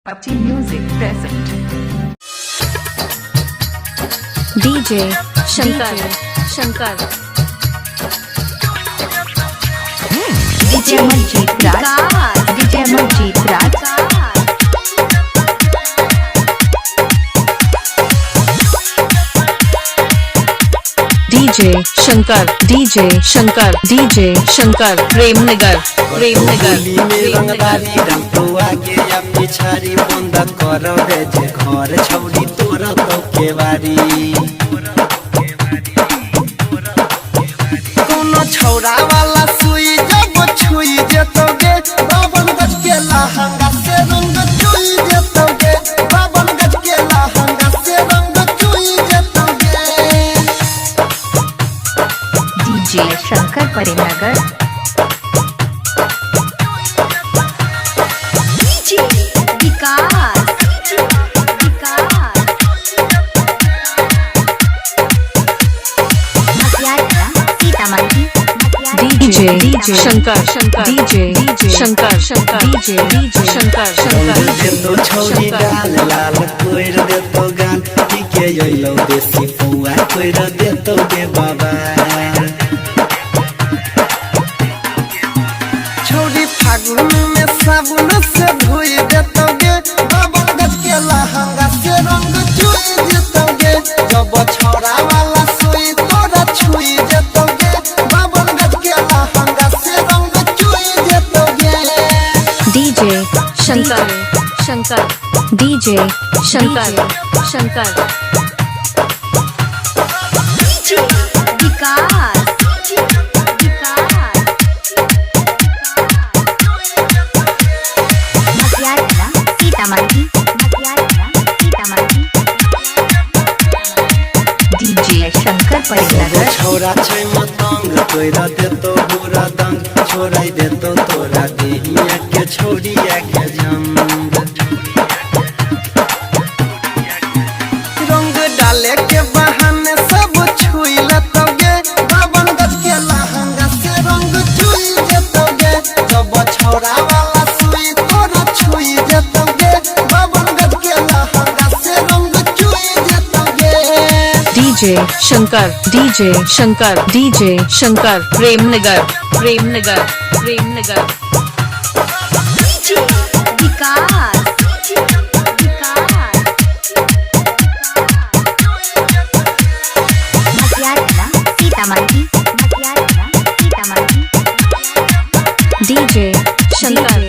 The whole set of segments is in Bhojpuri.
Patti Music present. DJ Shankar Shankar DJ Manjeet Raj. DJ Manjeet Raj. DJ Shankar DJ Shankar DJ Shankar Premnagar Premnagar रंगदारी रंगुआ के या पिछारी बंद कर दे जे घर छौरी तोरा तो केवारी कोनो छौरा वाला सुई जब छुई जेतोगे बावन गज के लहंगा से रंग चुई जेतोगे बावन गज के लहंगा से रंग चुई जेतोगे DJ Shankar Premnagar. DJ Shankar Shankar DJ Shankar Shankar DJ Shankar Shankar तो छौरी डाल लाल कोइर दे तो गान टिके योइलो देसी फुआ कोइर दे तो गे बाबा छौरी फागुन में साबुन से धोई दे तो गे बाबा गज के लहंगा से रंग चुई दे तो गे जब छौरा वाला सोई तोरा छुई दे तो गे बाबा गज के लहंगा से रंग चुई दे तो गे DJ Shankar Shankar DJ Shankar Shankar DJ Shankar Premnagar. छोरा छै मतंग तोरा दे तो बुरा दंग छोड़ाई दे तो तोरा देहिया के छोड़िया के जंग रंग डाले के बहाने सब छुई लतोगे बावन गज के लहंगा से रंग चुई जेतोगे जब छोरा वाला सुई तोरा छुई जेतोगे बावन गज के लहंगा से रंग चुई जेतोगे DJ Shankar DJ Shankar DJ Shankar Premnagar Premnagar Premnagar DJ Shankar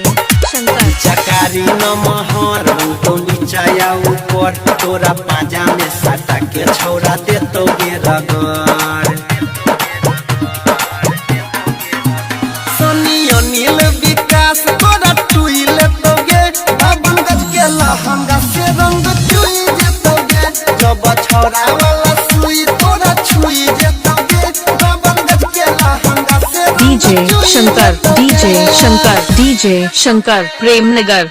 Shankar चकारी नमहर तो नीचाया ऊपर तोरा पाजा में सटा के छोड़ा दे तो गे रगड़ सोनी अनिल विकास तोरा टुई ले तो गे बावन गज के लहंगा से रंग चुई जेतोगे जब छोरा वाला सुई तोरा छुई जेतोगे बावन गज के लहंगा से DJ Shankar DJ Shankar DJ Shankar Premnagar